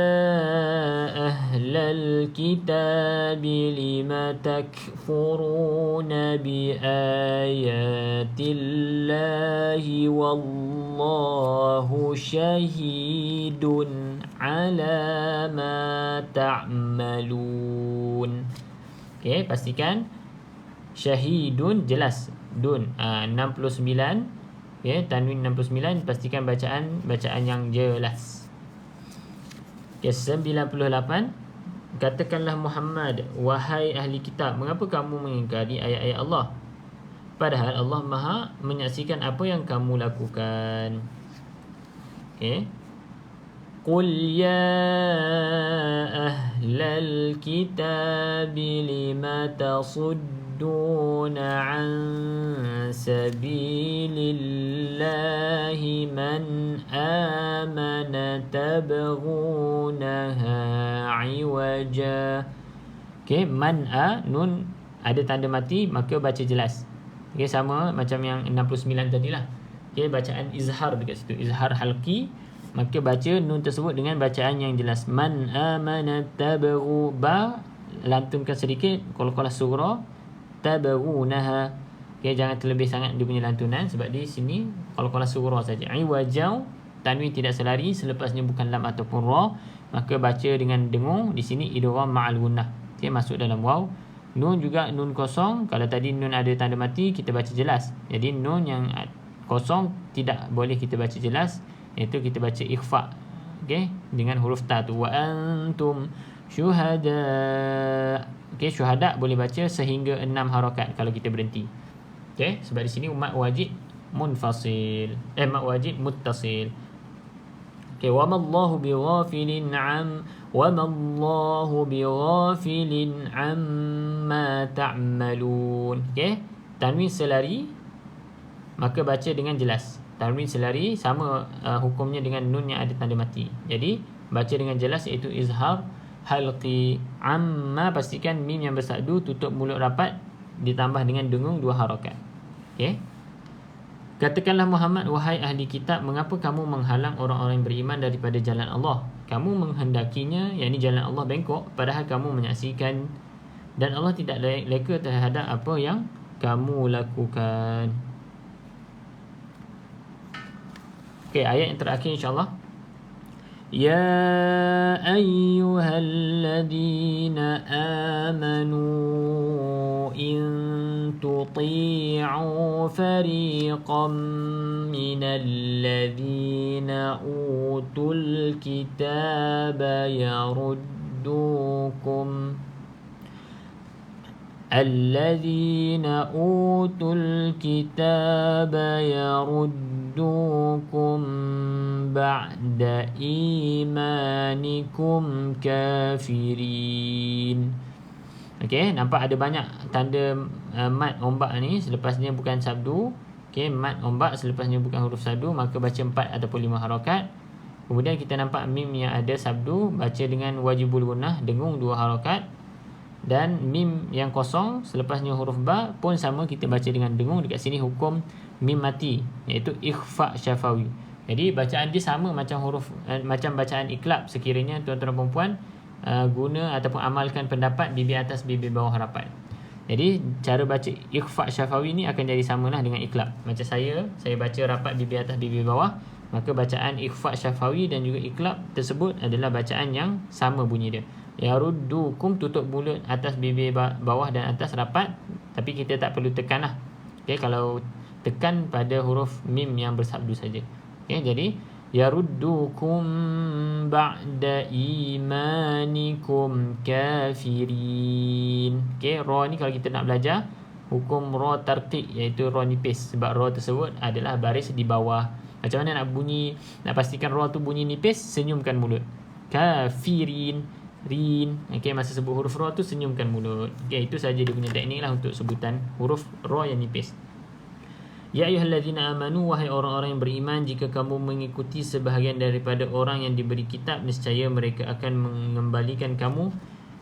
[SPEAKER 2] أهل الكتاب لم تكفرون بآيات الله والله شهيد على ما تعملون. Okay, pastikan syahidun jelas dun 69. Okay, tanwin 69, pastikan bacaan yang jelas. Okay, 98. Katakanlah Muhammad, wahai ahli kitab, mengapa kamu mengingkari ayat-ayat Allah? Padahal Allah Maha menyaksikan apa yang kamu lakukan. Okay. Qul ya ahlal kitab lima tasudduna an sabilillahi man amana tabghunaha iwaja. Okay, man nun ada tanda mati, maka baca jelas. Okay, sama macam yang 69 tadilah. Okay, bacaan izhar dekat situ, izhar halqi, maka baca nun tersebut dengan bacaan yang jelas. Man amana tabghu, ba lantunkan sedikit qalqalah sughra, tabghunaha. Okay, jangan terlebih sangat dia punya lantunan sebab di sini qalqalah sughra saja. Iwajau, tanwin tidak selari, selepasnya bukan lam ataupun ra, maka baca dengan dengung. Di sini idgham ma'al gunnah. Okay, masuk dalam waw. Nun juga nun kosong. Kalau tadi nun ada tanda mati, kita baca jelas. Jadi nun yang kosong tidak boleh kita baca jelas, iaitu kita baca ikhfa. Okay, dengan huruf ta tu, wa antum syuhada. Okay, syuhada boleh baca sehingga 6 harakat kalau kita berhenti. Okay, sebab di sini mat wajib munfasil, mat wajib muttasil. Okay, wa mallahu bighafilin amma ta'malun. Okay, tanwin selari, maka baca dengan jelas. Tanwin selari sama hukumnya dengan nun yang ada tanda mati. Jadi baca dengan jelas, iaitu izhar halqi. Amma, pastikan mim yang bersadu tutup mulut rapat ditambah dengan dengung 2 harakat. Okay. Katakanlah Muhammad, wahai ahli kitab, mengapa kamu menghalang orang-orang yang beriman daripada jalan Allah? Kamu menghendakinya, yakni jalan Allah bengkok, padahal kamu menyaksikan dan Allah tidak leka terhadap apa yang kamu lakukan. Okay, ayat yang terakhir insyaAllah. Ya ayyuhalladzina amanu in tuti'u fariqam minalladzina utul kitaba yaruddukum الذين أوتوا الكتاب يردوكم بعد إيمانكم كافرين. Okay, nampak ada banyak tanda mat ombak ni, selepasnya bukan sabdu. Okay, mat ombak selepasnya bukan huruf sabdu, maka baca 4 ataupun 5 harakat. Kemudian kita nampak mim yang ada sabdu, baca dengan wajibul gunnah, dengung 2 harakat. Dan mim yang kosong selepasnya huruf ba pun sama, kita baca dengan dengung. Dekat sini hukum mim mati, iaitu ikhfa syafawi. Jadi bacaan dia sama macam huruf macam bacaan iklab, sekiranya tuan-tuan dan puan guna ataupun amalkan pendapat bibir atas bibir bawah rapat. Jadi cara baca ikhfa syafawi ni akan jadi samalah dengan iklab. Macam saya baca rapat bibir atas bibir bawah, maka bacaan ikhfa syafawi dan juga iklab tersebut adalah bacaan yang sama bunyi dia. Yaruddukum, tutup mulut atas bibir bawah dan atas rapat, tapi kita tak perlu tekan lah. Okay, kalau tekan pada huruf mim yang bersabdu saja. Okay, jadi yaruddukum ba'da imanikum kafirin. Okay, ra ni kalau kita nak belajar hukum ra tarqiq, iaitu ra nipis, sebab ra tersebut adalah baris di bawah. Macam mana nak pastikan ra tu bunyi nipis? Senyumkan mulut. Kafirin, rin. Okay, masa sebut huruf ra tu senyumkan mulut. Okay, itu saja dia punya teknik lah untuk sebutan huruf ra yang nipis. Ya ayyuhalladzina amanu, wahai orang-orang yang beriman, jika kamu mengikuti sebahagian daripada orang yang diberi kitab, niscaya mereka akan mengembalikan kamu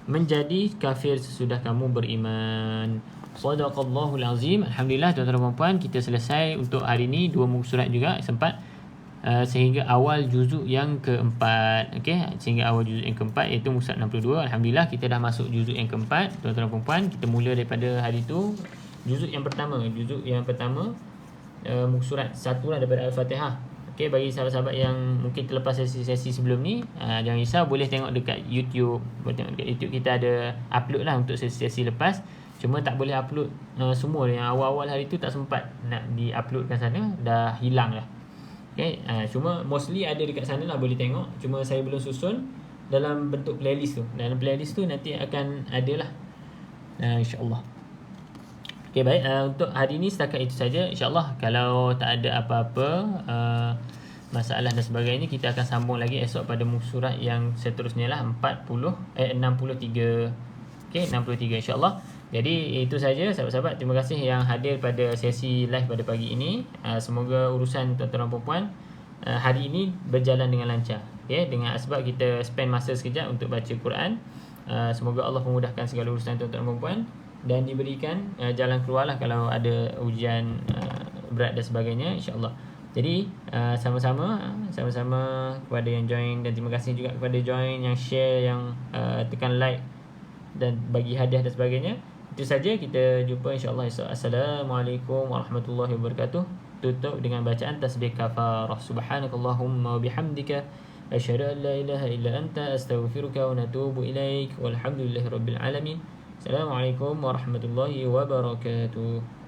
[SPEAKER 2] menjadi kafir sesudah kamu beriman. Shadaqallahul azim. Alhamdulillah tuan-tuan dan puan, kita selesai untuk hari ini 2 muka surat juga sempat. sehingga awal juzuk yang keempat. Okey, sehingga awal juzuk yang keempat iaitu Musab 62. Alhamdulillah kita dah masuk juzuk yang keempat. Tuan-tuan dan puan-puan, kita mula daripada hari tu juzuk yang pertama. Juzuk yang pertama surat 1 lah daripada Al-Fatihah. Okey, bagi sahabat-sahabat yang mungkin terlepas sesi-sesi sebelum ni, jangan risau, boleh tengok dekat YouTube. Boleh tengok dekat YouTube, kita ada upload lah untuk sesi-sesi lepas. Cuma tak boleh upload semua. Yang awal-awal hari tu tak sempat nak di-uploadkan sana, dah hilang lah. Okay, cuma mostly ada dekat sana lah, boleh tengok. Cuma saya belum susun dalam bentuk playlist tu. Dalam playlist tu nanti akan ada lah, insyaAllah. Okay, baik, untuk hari ni setakat itu saja. InsyaAllah kalau tak ada apa-apa masalah dan sebagainya, kita akan sambung lagi esok pada surat yang seterusnya lah, 63. Okay, 63 insyaAllah. Jadi itu saja sahabat-sahabat. Terima kasih yang hadir pada sesi live pada pagi ini. Semoga urusan tuan-tuan dan puan-puan hari ini berjalan dengan lancar. Okay, dengan sebab kita spend masa sekejap untuk baca Quran. Semoga Allah memudahkan segala urusan tuan-tuan dan puan-puan dan diberikan jalan keluar lah kalau ada ujian berat dan sebagainya, insyaAllah. Jadi sama-sama kepada yang join, dan terima kasih juga kepada join, yang share, yang tekan like dan bagi hadiah dan sebagainya. Itu saja, kita jumpa insyaAllah esok. Assalamualaikum warahmatullahi wabarakatuh. Tutup dengan bacaan tasbih kafarah. Subhanakallahumma wa bihamdika asyhadu an la ilaha illa anta astaghfiruka wa natubu ilaik. Walhamdulillahirabbil alamin. Assalamualaikum warahmatullahi wabarakatuh.